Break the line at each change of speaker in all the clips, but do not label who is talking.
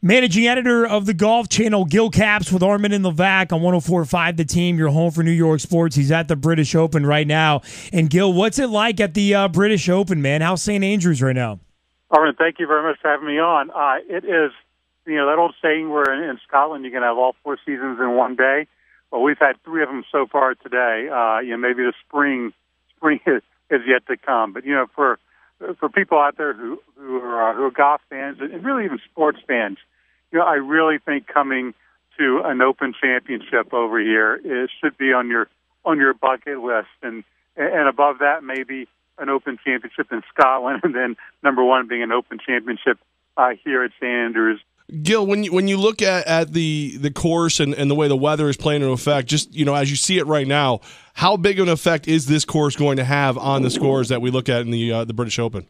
Managing editor of the Golf Channel, Gil Capps with Armin and Levac on 104.5 The Team, your home for New York sports. He's at the British Open right now. And Gil, what's it like at the British Open, man? How's St. Andrews right now?
Armin, thank you very much for having me on. It is, that old saying where in Scotland you can have all four seasons in one day. Well, we've had three of them so far today. Maybe the spring is yet to come. But, for people out there who are golf fans and really even sports fans, I really think coming to an Open Championship over here should be on your bucket list, and above that maybe an Open Championship in Scotland, and then number one being an Open Championship here at St. Andrews.
Gil, when you look at the course and the way the weather is playing into effect, just as you see it right now, how big of an effect is this course going to have on the scores that we look at in the British Open?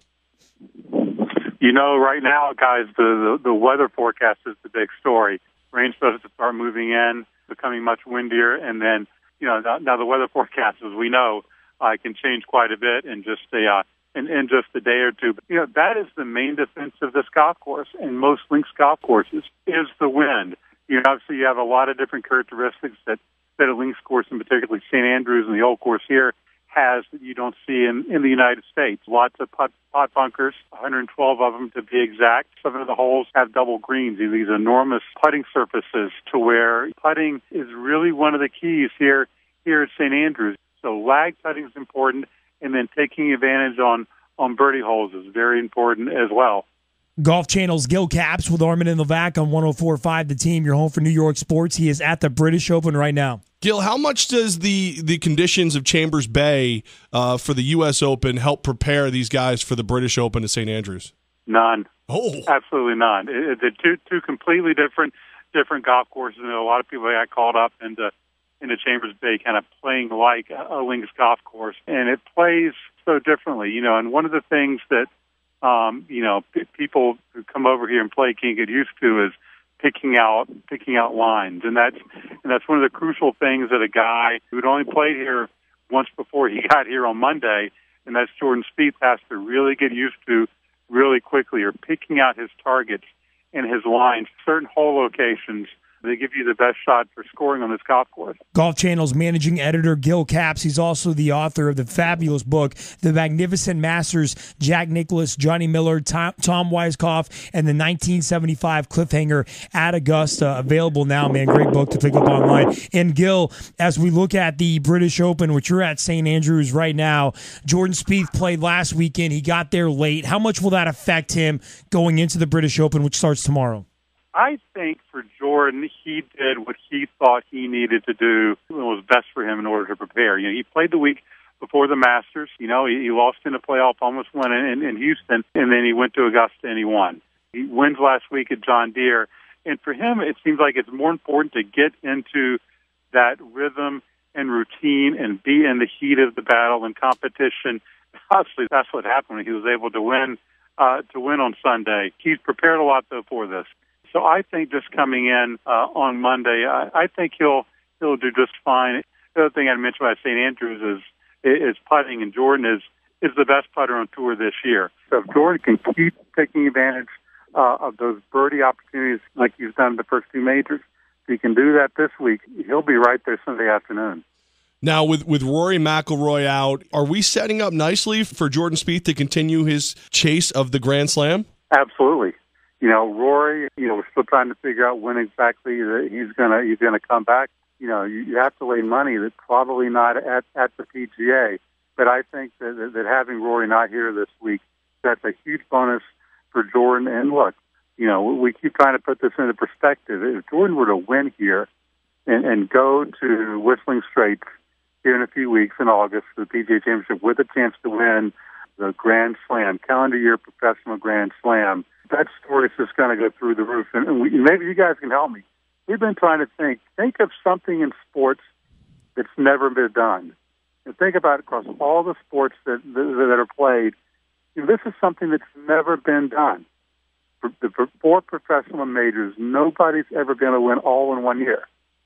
Right now, guys, the weather forecast is the big story. Rain's supposed to start moving in, becoming much windier, and then, now the weather forecast, as we know, can change quite a bit in just a day or two. But, that is the main defense of this golf course, and most links golf courses, is the wind. Obviously you have a lot of different characteristics that a links course, and particularly St. Andrews and the old course here, has that you don't see in the United States. Lots of pot bunkers, 112 of them to be exact. Some of the holes have double greens, these enormous putting surfaces, to where putting is really one of the keys here at St. Andrews. So lag putting is important, and then taking advantage on birdie holes is very important as well.
Golf Channel's Gil Capps with Armin and Levac on 104.5 The Team, your home for New York sports. He is at the British Open right now.
Gil, how much does the conditions of Chambers Bay for the U.S. Open help prepare these guys for the British Open at St. Andrews?
None.
Oh,
absolutely none. They're two completely different golf courses. And a lot of people got caught up into Chambers Bay, kind of playing like a links golf course, and it plays so differently. And one of the things that people who come over here and play can't get used to is picking out lines, and that's one of the crucial things that a guy who'd only played here once before he got here on Monday, and that's Jordan Spieth, has to really get used to really quickly, or picking out his targets and his lines, certain hole locations. They give you the best shot for scoring on this golf course.
Golf Channel's managing editor, Gil Capps. He's also the author of the fabulous book, The Magnificent Masters, Jack Nicklaus, Johnny Miller, Tom Weiskopf, and the 1975 Cliffhanger at Augusta. Available now, man. Great book to pick up online. And Gil, as we look at the British Open, which you're at St. Andrews right now, Jordan Spieth played last weekend. He got there late. How much will that affect him going into the British Open, which starts tomorrow?
I think for Jordan, he did what he thought he needed to do and was best for him in order to prepare. He played the week before the Masters. He lost in the playoff, almost won in Houston, and then he went to Augusta and he won. He wins last week at John Deere, and for him, it seems like it's more important to get into that rhythm and routine and be in the heat of the battle and competition. Obviously, that's what happened when he was able to win on Sunday. He's prepared a lot, though, for this. So I think just coming in on Monday, I think he'll do just fine. The other thing I'd mention about St. Andrews is putting, and Jordan is the best putter on tour this year. So if Jordan can keep taking advantage of those birdie opportunities like he's done in the first two majors, if he can do that this week, he'll be right there Sunday afternoon.
Now, with Rory McIlroy out, are we setting up nicely for Jordan Spieth to continue his chase of the Grand Slam?
Absolutely. Rory, we're still trying to figure out when exactly he's gonna come back. You have to lay money that probably not at the PGA, but I think that having Rory not here this week, that's a huge bonus for Jordan. And look, we keep trying to put this into perspective. If Jordan were to win here and go to Whistling Straits here in a few weeks in August for the PGA Championship with a chance to win the Grand Slam, calendar year professional Grand Slam, that story is just going to go through the roof. And maybe you guys can help me. We've been trying to think of something in sports that's never been done. And think about it across all the sports that are played. This is something that's never been done. For four professional majors, nobody's ever going to win all in 1 year.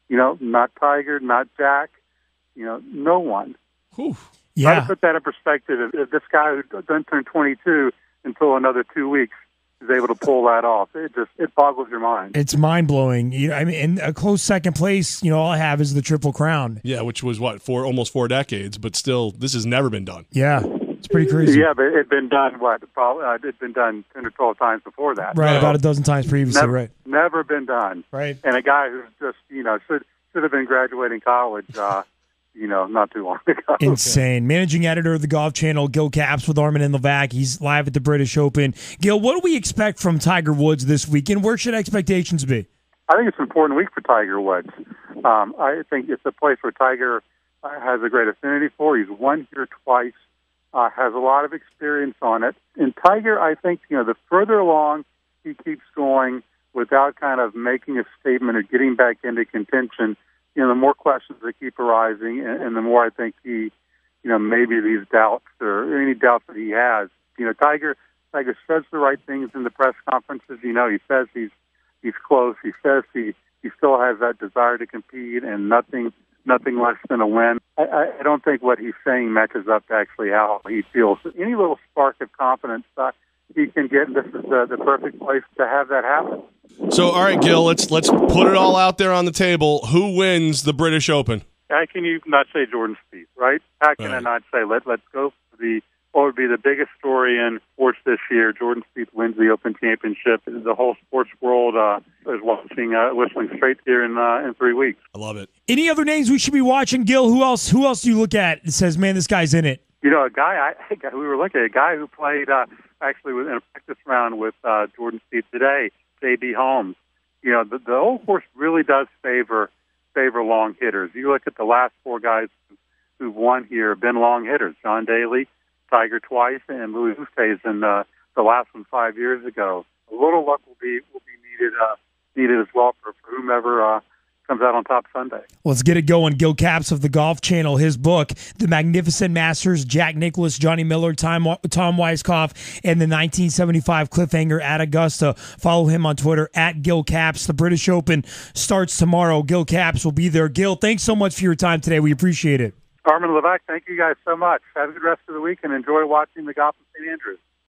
Not Tiger, not Jack, no one.
Whew.
Try
Yeah.
to put that in perspective. If this guy who doesn't turn 22 until another 2 weeks is able to pull that off. It boggles your mind.
It's mind blowing. In a close second place, all I have is the Triple Crown.
Yeah, which was almost 4 decades, but still, this has never been done.
Yeah, it's pretty crazy.
Yeah, but it'd been done it'd been done 10 or 12 times before that.
Right, about a dozen times previously.
Never been done.
Right,
and a guy who's just should have been graduating college. Not too long ago.
Insane. Managing editor of the Golf Channel, Gil Capps with Armin and Levac. He's live at the British Open. Gil, what do we expect from Tiger Woods this weekend? Where should expectations be?
I think it's an important week for Tiger Woods. I think it's a place where Tiger has a great affinity for. He's won here twice, has a lot of experience on it. And Tiger, I think, the further along he keeps going without kind of making a statement or getting back into contention, the more questions that keep arising, and the more I think he, maybe these doubts or any doubts that he has. Tiger says the right things in the press conferences. He says he's close. He says he still has that desire to compete and nothing less than a win. I don't think what he's saying matches up to actually how he feels. Any little spark of confidence he can get, this is the perfect place to have that happen.
So, all right, Gil, let's put it all out there on the table. Who wins the British Open?
How can you not say Jordan Spieth, right? How can I not say let's go for what would be the biggest story in sports this year? Jordan Spieth wins the Open Championship. The whole sports world is whistling straight here in 3 weeks.
I love it.
Any other names we should be watching, Gil? Who else do you look at and says, man, this guy's in it?
We were looking at a guy who played actually in a practice round with Jordan Spieth today, J.B. Holmes. The old course really does favor long hitters. You look at the last 4 guys who've won here have been long hitters. John Daly, Tiger twice, and Louis Oosthuizen the last one 5 years ago. A little luck will be needed as well for whomever comes out on top Sunday.
Let's get it going. Gil Capps of the Golf Channel, his book, The Magnificent Masters, Jack Nicklaus, Johnny Miller, Tom Weiskopf, and the 1975 cliffhanger at Augusta. Follow him on Twitter at Gil Capps. The British Open starts tomorrow. Gil Capps will be there. Gil, thanks so much for your time today. We appreciate it.
Armin Levac, thank you guys so much. Have a good rest of the week and enjoy watching the golf in St. Andrews.